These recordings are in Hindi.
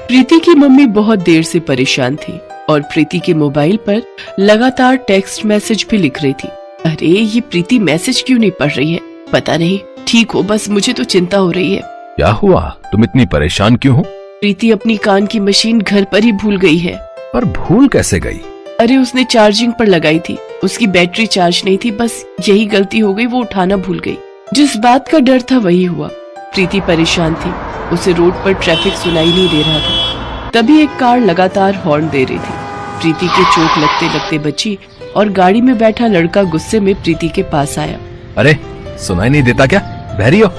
प्रीति की मम्मी बहुत देर से परेशान थी और प्रीति के मोबाइल पर लगातार टेक्स्ट मैसेज भी लिख रही थी। अरे ये प्रीति मैसेज क्यों नहीं पढ़ रही है? पता नहीं। ठीक हो, बस मुझे तो चिंता हो रही है। क्या हुआ? तुम इतनी परेशान क्यों हो? प्रीति अपनी कान की मशीन घर पर ही भूल गई है। पर भूल कैसे गई? अरे उसने चार्जिंग पर लगाई थी, उसकी बैटरी चार्ज नहीं थी, बस यही गलती हो गई, वो उठाना भूल गई। जिस बात का डर था वही हुआ। प्रीति परेशान थी, उसे रोड पर ट्रैफिक सुनाई नहीं दे रहा था। तभी एक कार लगातार हॉर्न दे रही थी। प्रीति के चोट लगते लगते बची और गाड़ी में बैठा लड़का गुस्से में प्रीति के पास आया। अरे सुनाई नहीं देता क्या? बहरी हो?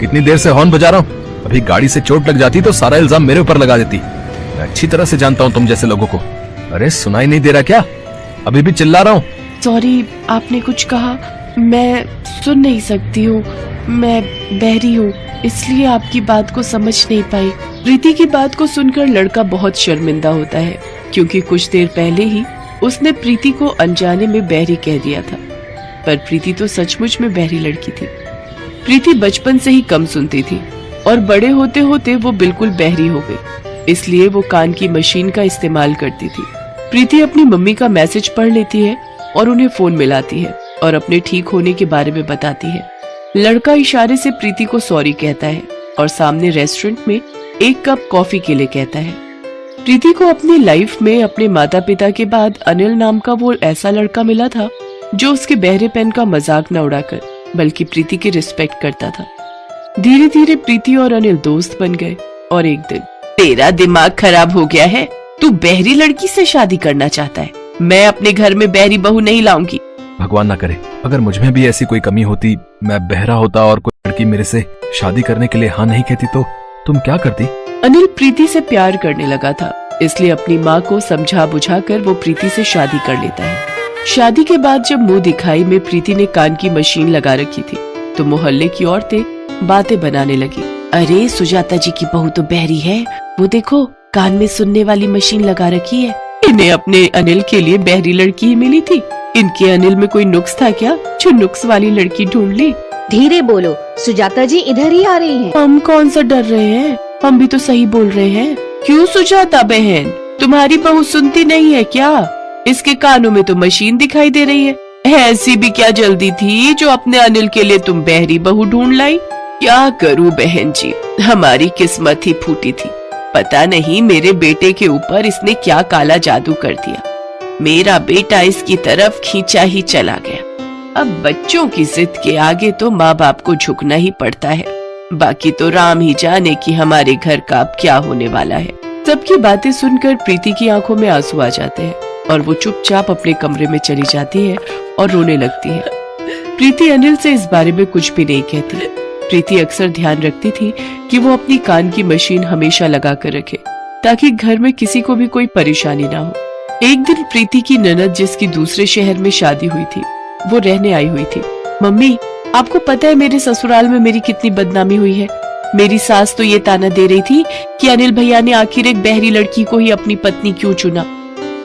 कितनी देर से हॉर्न बजा रहा हूँ। अभी गाड़ी से चोट लग जाती तो सारा इल्जाम मेरे ऊपर लगा देती। मैं अच्छी तरह से जानता हूँ तुम जैसे लोगों को। अरे सुनाई नहीं दे रहा क्या? अभी भी चिल्ला रहा हूँ। सॉरी, आपने कुछ कहा? मैं सुन नहीं सकती हूँ, मैं बहरी हूँ, इसलिए आपकी बात को समझ नहीं पाई। प्रीति की बात को सुनकर लड़का बहुत शर्मिंदा होता है, क्योंकि कुछ देर पहले ही उसने प्रीति को अनजाने में बहरी कह दिया था। पर प्रीति तो सचमुच में बहरी लड़की थी। प्रीति बचपन से ही कम सुनती थी और बड़े होते होते वो बिल्कुल बहरी हो गई, इसलिए वो कान की मशीन का इस्तेमाल करती थी। प्रीति अपनी मम्मी का मैसेज पढ़ लेती है और उन्हें फोन मिलाती है और अपने ठीक होने के बारे में बताती है। लड़का इशारे से प्रीति को सॉरी कहता है और सामने रेस्टोरेंट में एक कप कॉफी के लिए कहता है। प्रीति को अपनी लाइफ में अपने माता पिता के बाद अनिल नाम का वो ऐसा लड़का मिला था जो उसके बहरेपन का मजाक न उड़ाकर बल्कि प्रीति की रिस्पेक्ट करता था। धीरे धीरे प्रीति और अनिल दोस्त बन गए और एक दिन, तेरा दिमाग खराब हो गया है, तू बहरी लड़की से शादी करना चाहता है? मैं अपने घर में बहरी बहू नहीं लाऊंगी। भगवान ना करे, अगर मुझ में भी ऐसी कोई कमी होती, मैं बहरा होता और कोई लड़की मेरे से शादी करने के लिए हाँ नहीं कहती तो तुम क्या करती? अनिल प्रीति से प्यार करने लगा था, इसलिए अपनी माँ को समझा बुझाकर वो प्रीति से शादी कर लेता है। शादी के बाद जब मुंह दिखाई में प्रीति ने कान की मशीन लगा रखी थी तो मोहल्ले की औरतें बातें बनाने लगी। अरे सुजाता जी की बहू तो बहरी है, वो देखो कान में सुनने वाली मशीन लगा रखी है। इन्हें अपने अनिल के लिए बहरी लड़की ही मिली थी। इनके अनिल में कोई नुक्स था क्या जो नुक्स वाली लड़की ढूंढ ली? धीरे बोलो, सुजाता जी इधर ही आ रही हैं। हम कौन सा डर रहे हैं, हम भी तो सही बोल रहे हैं। क्यों सुजाता बहन, तुम्हारी बहू सुनती नहीं है क्या? इसके कानों में तो मशीन दिखाई दे रही है। ऐसी भी क्या जल्दी थी जो अपने अनिल के लिए तुम बहरी बहू ढूंढ लाई? क्या करूं बहन जी, हमारी किस्मत ही फूटी थी। पता नहीं मेरे बेटे के ऊपर इसने क्या काला जादू कर दिया। मेरा बेटा इसकी तरफ खींचा ही चला गया। अब बच्चों की जिद के आगे तो माँ बाप को झुकना ही पड़ता है। बाकी तो राम ही जाने कि हमारे घर का अब क्या होने वाला है। सबकी बातें सुनकर प्रीति की आंखों में आंसू आ जाते हैं और वो चुपचाप अपने कमरे में चली जाती है और रोने लगती है। प्रीति अनिल से इस बारे में कुछ भी नहीं कहती। प्रीति अक्सर ध्यान रखती थी कि वो अपनी कान की मशीन हमेशा लगा कर रखे ताकि घर में किसी को भी कोई परेशानी ना हो। एक दिन प्रीति की ननद जिसकी दूसरे शहर में शादी हुई थी वो रहने आई हुई थी। मम्मी, आपको पता है मेरे ससुराल में मेरी कितनी बदनामी हुई है? मेरी सास तो ये ताना दे रही थी कि अनिल भैया ने आखिर एक बहरी लड़की को ही अपनी पत्नी क्यों चुना,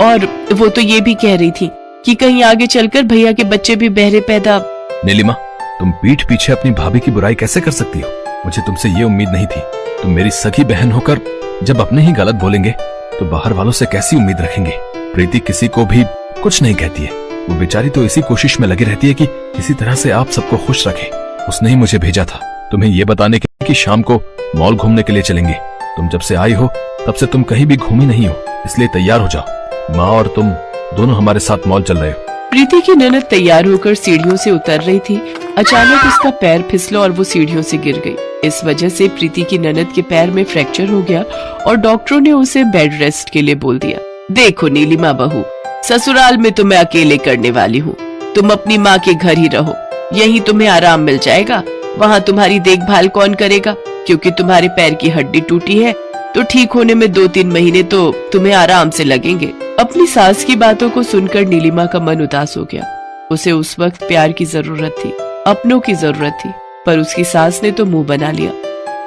और वो तो ये भी कह रही थी कि कहीं आगे चलकर भैया के बच्चे भी बहरे पैदा। नीलिमा, तुम पीठ पीछे अपनी भाभी की बुराई कैसे कर सकती हो? मुझे तुमसे ये उम्मीद नहीं थी। तुम मेरी सगी बहन होकर जब अपने ही गलत बोलेंगे तो बाहर वालों से कैसी उम्मीद रखेंगे? प्रीति किसी को भी कुछ नहीं कहती है। वो बेचारी तो इसी कोशिश में लगी रहती है कि किसी तरह से आप सबको खुश रखे। उसने ही मुझे भेजा था तुम्हें ये बताने के कि शाम को मॉल घूमने के लिए चलेंगे। तुम जब से आई हो तब से तुम कहीं भी घूमी नहीं हो, इसलिए तैयार हो जाओ। माँ और तुम दोनों हमारे साथ मॉल चल रहे हो। प्रीति की ननद तैयार होकर सीढ़ियों से उतर रही थी। अचानक उसका पैर फिसला और वो सीढ़ियों से गिर गई। इस वजह से प्रीति की ननद के पैर में फ्रैक्चर हो गया और डॉक्टरों ने उसे बेड रेस्ट के लिए बोल दिया। देखो नीलिमा बहू, ससुराल में तो मैं अकेले करने वाली हूँ। तुम अपनी माँ के घर ही रहो, यहीं तुम्हें आराम मिल जाएगा। वहाँ तुम्हारी देखभाल कौन करेगा? क्योंकि तुम्हारे पैर की हड्डी टूटी है तो ठीक होने में 2-3 महीने तो तुम्हें आराम से लगेंगे। अपनी सास की बातों को सुनकर नीलिमा का मन उदास हो गया। उसे उस वक्त प्यार की जरूरत थी, अपनों की जरूरत थी, पर उसकी सास ने तो मुंह बना लिया।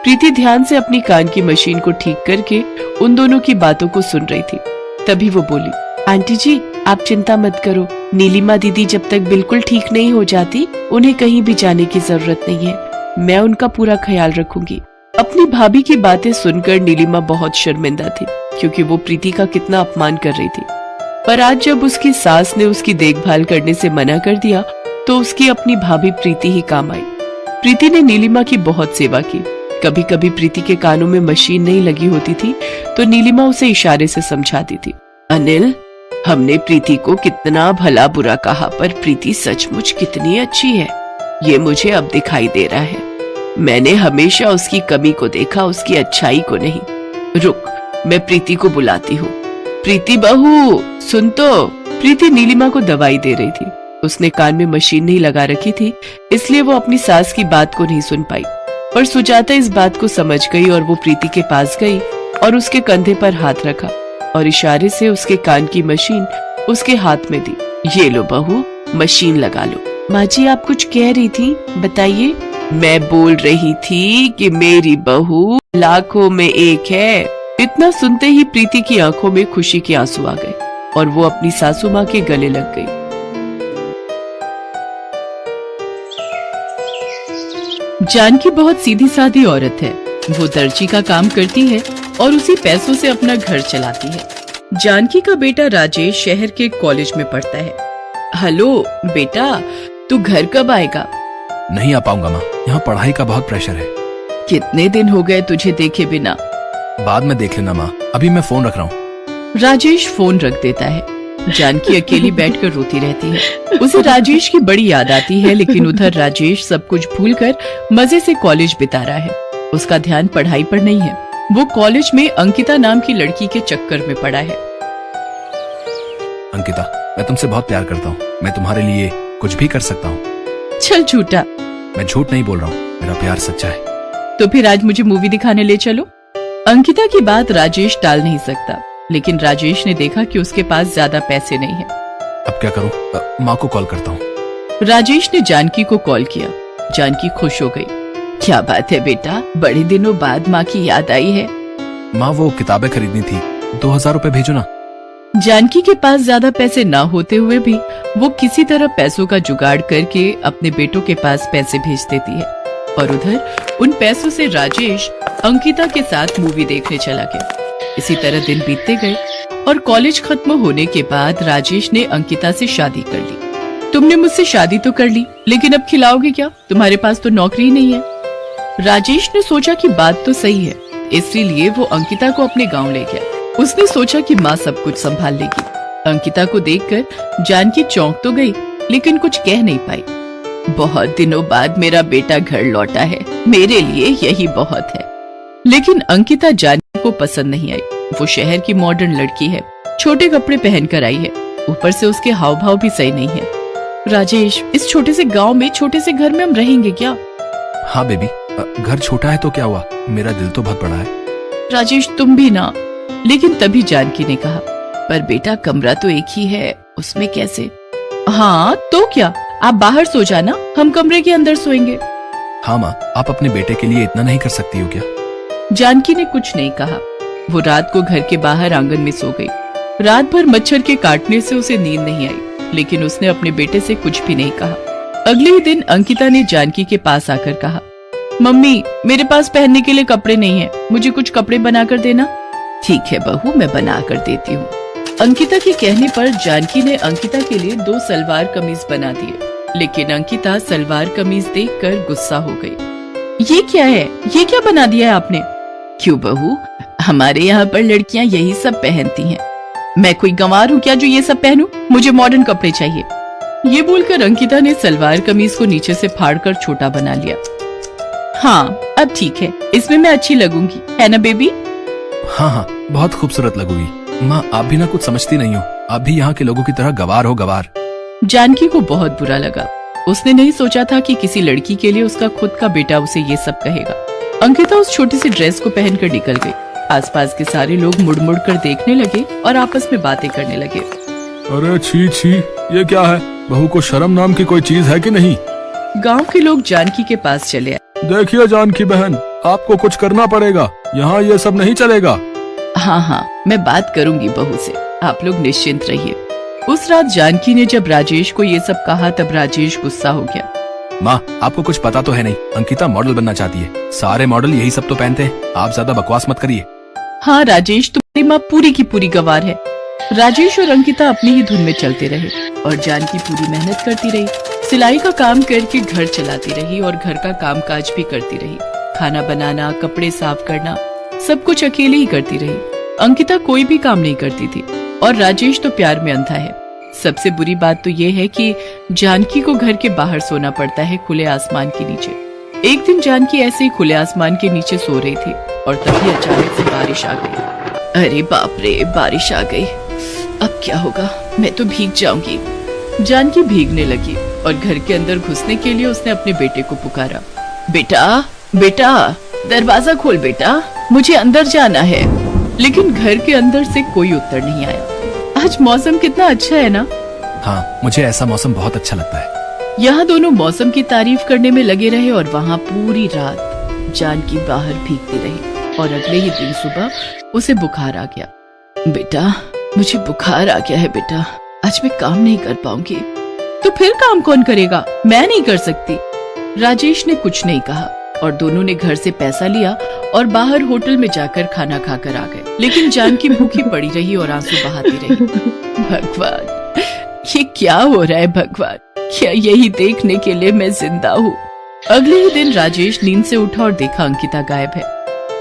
प्रीति ध्यान से अपनी कान की मशीन को ठीक करके उन दोनों की बातों को सुन रही थी। तभी वो बोली, आंटी जी आप चिंता मत करो। नीलिमा दीदी जब तक बिल्कुल ठीक नहीं हो जाती उन्हें कहीं भी जाने की जरूरत नहीं है। मैं उनका पूरा ख्याल रखूंगी। अपनी भाभी की बातें सुनकर नीलिमा बहुत शर्मिंदा थी, क्योंकि वो प्रीति का कितना अपमान कर रही थी। पर आज जब उसकी सास ने उसकी देखभाल करने से मना कर दिया तो उसकी अपनी भाभी प्रीति ही काम आई। प्रीति ने नीलिमा की बहुत सेवा की। कभी कभी प्रीति के कानों में मशीन नहीं लगी होती थी तो नीलिमा उसे इशारे से समझाती थी। अनिल, हमने प्रीति को कितना भला बुरा कहा, पर प्रीति सचमुच कितनी अच्छी है, ये मुझे अब दिखाई दे रहा है। मैंने हमेशा उसकी कमी को देखा, उसकी अच्छाई को नहीं। रुक, मैं प्रीति को बुलाती हूँ। प्रीति बहू, सुन तो। प्रीति नीलिमा को दवाई दे रही थी। उसने कान में मशीन नहीं लगा रखी थी, इसलिए वो अपनी सास की बात को नहीं सुन पाई। पर सुजाता इस बात को समझ गई और वो प्रीति के पास गई और उसके कंधे पर हाथ रखा और इशारे से उसके कान की मशीन उसके हाथ में दी। ये लो बहू, मशीन लगा लो। माँ जी, आप कुछ कह रही थी, बताइए। मैं बोल रही थी कि मेरी बहू लाखों में एक है। इतना सुनते ही प्रीति की आंखों में खुशी के आंसू आ गए और वो अपनी सासू माँ के गले लग गई। जानकी बहुत सीधी सादी औरत है। वो दर्जी का काम करती है और उसी पैसों से अपना घर चलाती है। जानकी का बेटा राजेश शहर के कॉलेज में पढ़ता है। हेलो बेटा, तू घर कब आएगा? नहीं आ पाऊंगा माँ, यहाँ पढ़ाई का बहुत प्रेशर है। कितने दिन हो गए तुझे देखे बिना। बाद में देख लेना माँ, अभी मैं फोन रख रहा हूँ। राजेश फोन रख देता है। जानकी अकेली बैठकर रोती रहती है। उसे राजेश की बड़ी याद आती है, लेकिन उधर राजेश सब कुछ भूलकर मजे से कॉलेज बिता रहा है। उसका ध्यान पढ़ाई पर नहीं है। वो कॉलेज में अंकिता नाम की लड़की के चक्कर में पड़ा है। अंकिता, मैं तुमसे बहुत प्यार करता हूँ। मैं तुम्हारे लिए कुछ भी कर सकता हूँ। चल झूठा। मैं झूठ नहीं बोल रहा हूँ, मेरा प्यार सच्चा है। तो फिर आज मुझे मूवी दिखाने ले चलो। अंकिता की बात राजेश टाल नहीं सकता, लेकिन राजेश ने देखा कि उसके पास ज्यादा पैसे नहीं है। अब क्या करूँ? माँ को कॉल करता हूँ। राजेश ने जानकी को कॉल किया। जानकी खुश हो गई। क्या बात है बेटा, बड़े दिनों बाद माँ की याद आई है। माँ, वो किताबें खरीदनी थी, 2000 रुपए भेजो ना। जानकी के पास ज्यादा पैसे ना होते हुए भी वो किसी तरह पैसों का जुगाड़ करके अपने बेटों के पास पैसे भेज देती है और उधर उन पैसों से राजेश अंकिता के साथ मूवी देखने चला गया। इसी तरह दिन बीतते गए और कॉलेज खत्म होने के बाद राजेश ने अंकिता से शादी कर ली। तुमने मुझसे शादी तो कर ली, लेकिन अब खिलाओगे क्या? तुम्हारे पास तो नौकरी नहीं है। राजेश ने सोचा कि बात तो सही है, इसलिए वो अंकिता को अपने गांव ले गया। उसने सोचा कि माँ सब कुछ संभाल लेगी। अंकिता को देखकर जानकी चौंक तो गई, लेकिन कुछ कह नहीं पाई। बहुत दिनों बाद मेरा बेटा घर लौटा है, मेरे लिए यही बहुत है। लेकिन अंकिता जानकी को पसंद नहीं आई। वो शहर की मॉडर्न लड़की है, छोटे कपड़े पहनकर आई है, ऊपर से उसके हाव भाव भी सही नहीं है। राजेश, इस छोटे से गांव में, छोटे से घर में हम रहेंगे क्या? हाँ बेबी, घर छोटा है तो क्या हुआ, मेरा दिल तो बहुत बड़ा है। राजेश, तुम भी ना। लेकिन तभी जानकी ने कहा, पर बेटा कमरा तो एक ही है, उसमें कैसे? हाँ तो क्या, आप बाहर सो जाना, हम कमरे के अंदर सोएंगे। हाँ माँ, आप अपने बेटे के लिए इतना नहीं कर सकती हो क्या? जानकी ने कुछ नहीं कहा। वो रात को घर के बाहर आंगन में सो गई। रात भर मच्छर के काटने से उसे नींद नहीं आई, लेकिन उसने अपने बेटे से कुछ भी नहीं कहा। अगले ही दिन अंकिता ने जानकी के पास आकर कहा, मम्मी, मेरे पास पहनने के लिए कपड़े नहीं है, मुझे कुछ कपड़े बना कर देना। ठीक है बहू, मैं बना कर देती हूँ। अंकिता के कहने पर जानकी ने अंकिता के लिए 2 सलवार कमीज बना दिए, लेकिन अंकिता सलवार कमीज देखकर गुस्सा हो गई। ये क्या है, ये क्या बना दिया है आपने? क्यों बहू, हमारे यहाँ पर लड़कियाँ यही सब पहनती हैं। मैं कोई गंवार हूँ क्या जो ये सब पहनूं? मुझे मॉडर्न कपड़े चाहिए। ये बोलकर अंकिता ने सलवार कमीज को नीचे से फाड़कर छोटा बना लिया। हाँ, अब ठीक है, इसमें मैं अच्छी लगूंगी, है ना बेबी? हाँ हाँ, बहुत खूबसूरत लगोगी। माँ, आप भी ना कुछ समझती नहीं हो, आप भी यहाँ के लोगों की तरह गवार हो, गवार। जानकी को बहुत बुरा लगा। उसने नहीं सोचा था कि किसी लड़की के लिए उसका खुद का बेटा उसे ये सब कहेगा। अंकिता उस छोटी सी ड्रेस को पहनकर निकल गई। आसपास के सारे लोग मुड़ मुड़ कर देखने लगे और आपस में बातें करने लगे। अरे छी छी, ये क्या है? बहू को शर्म नाम की कोई चीज है कि नहीं? गांव के लोग जानकी के पास चले आए। देखिए जानकी बहन, आपको कुछ करना पड़ेगा, यहाँ ये सब नहीं चलेगा। हाँ हाँ, मैं बात करूंगी बहू से, आप लोग निश्चिंत रहिए। उस रात जानकी ने जब राजेश को ये सब कहा तब राजेश गुस्सा हो गया। माँ, आपको कुछ पता तो है नहीं, अंकिता मॉडल बनना चाहती है। सारे मॉडल यही सब तो पहनते हैं। आप ज्यादा बकवास मत करिए। हाँ राजेश, तुम्हारी माँ पूरी की पूरी गवार है। राजेश और अंकिता अपनी ही धुन में चलते रहे और जानकी पूरी मेहनत करती रही। सिलाई का काम करके घर चलाती रही और घर का काम काज भी करती रही। खाना बनाना, कपड़े साफ करना, सब कुछ अकेले ही करती रही। अंकिता कोई भी काम नहीं करती थी और राजेश तो प्यार में अंधा है। सबसे बुरी बात तो ये है कि जानकी को घर के बाहर सोना पड़ता है, खुले आसमान के नीचे। एक दिन जानकी ऐसे ही खुले आसमान के नीचे सो रही थी और तभी अचानक से बारिश आ गई। अरे बाप रे, बारिश आ गई, अब क्या होगा, मैं तो भीग जाऊंगी। जानकी भीगने लगी और घर के अंदर घुसने के लिए उसने अपने बेटे को पुकारा। बेटा, बेटा, दरवाजा खोल बेटा, मुझे अंदर जाना है। लेकिन घर के अंदर से कोई उत्तर नहीं आया। आज मौसम कितना अच्छा है ना। हाँ, मुझे ऐसा मौसम बहुत अच्छा लगता है। यहाँ दोनों मौसम की तारीफ करने में लगे रहे और वहाँ पूरी रात जानकी बाहर भीगती रही और अगले ही दिन सुबह उसे बुखार आ गया। बेटा, मुझे बुखार आ गया है बेटा, आज मैं काम नहीं कर पाऊंगी। तो फिर काम कौन करेगा, मैं नहीं कर सकती। राजेश ने कुछ नहीं कहा और दोनों ने घर से पैसा लिया और बाहर होटल में जाकर खाना खाकर आ गए। लेकिन जानकी भूखी पड़ी रही और आंसू बहाती रही। भगवान, ये क्या हो रहा है भगवान, क्या यही देखने के लिए मैं जिंदा हूँ। अगले ही दिन राजेश नींद से उठा और देखा अंकिता गायब है।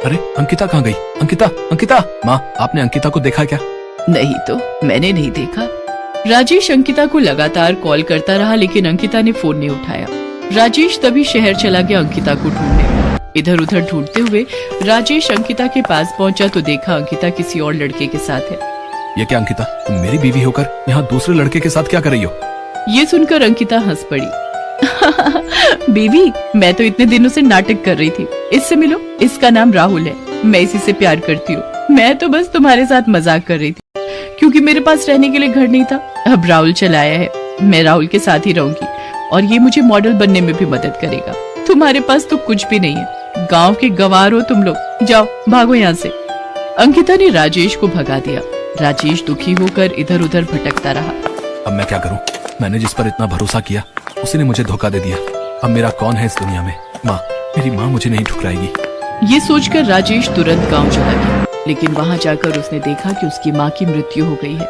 अरे अंकिता कहाँ गई? अंकिता, अंकिता! माँ, आपने अंकिता को देखा क्या? नहीं तो, मैंने नहीं देखा। राजेश अंकिता को लगातार कॉल करता रहा लेकिन अंकिता ने फोन नहीं उठाया। राजेश तभी शहर चला गया अंकिता को ढूंढने। इधर उधर ढूंढते हुए राजेश अंकिता के पास पहुंचा तो देखा अंकिता किसी और लड़के के साथ है। ये क्या अंकिता, तुम मेरी बीवी होकर यहाँ दूसरे लड़के के साथ क्या कर रही हो? ये सुनकर अंकिता हंस पड़ी। बीवी, मैं तो इतने दिनों से नाटक कर रही थी। इससे मिलो, इसका नाम राहुल है, मैं इसी से प्यार करती हूँ। मैं तो बस तुम्हारे साथ मजाक कर रही थी क्योंकि मेरे पास रहने के लिए घर नहीं था। अब राहुल चला आया है, मैं राहुल के साथ ही रहूंगी और ये मुझे मॉडल बनने में भी मदद करेगा। तुम्हारे पास तो कुछ भी नहीं है, गांव के गंवार हो तुम लोग, जाओ भागो यहाँ से। अंकिता ने राजेश को भगा दिया। राजेश दुखी होकर इधर उधर भटकता रहा। अब मैं क्या करूं? मैंने जिस पर इतना भरोसा किया उसी ने मुझे धोखा दे दिया। अब मेरा कौन है इस दुनिया में? माँ, मेरी माँ मुझे नहीं ठुकराएगी। ये सोचकर राजेश तुरंत गांव चला गया लेकिन वहाँ जाकर उसने देखा कि उसकी माँ की मृत्यु हो गई है।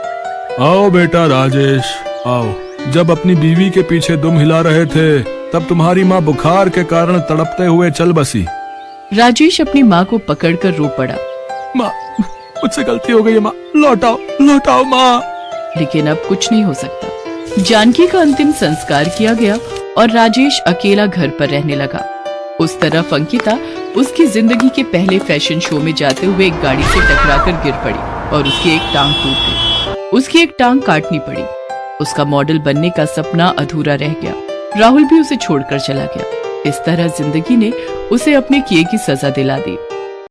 आओ बेटा राजेश, आओ। जब अपनी बीवी के पीछे दुम हिला रहे थे तब तुम्हारी माँ बुखार के कारण तड़पते हुए चल बसी। राजेश अपनी माँ को पकड़कर रो पड़ा। माँ, मुझसे गलती हो गई है माँ, लौटाओ, लौटाओ माँ। लेकिन अब कुछ नहीं हो सकता। जानकी का अंतिम संस्कार किया गया और राजेश अकेला घर पर रहने लगा। उस तरफ अंकिता उसकी जिंदगी के पहले फैशन शो में जाते हुए एक गाड़ी से टकराकर गिर पड़ी और उसकी एक टांग टूट गई। उसकी एक टांग काटनी पड़ी। उसका मॉडल बनने का सपना अधूरा रह गया। राहुल भी उसे छोड़कर चला गया। इस तरह जिंदगी ने उसे अपने किए की सजा दिला दी।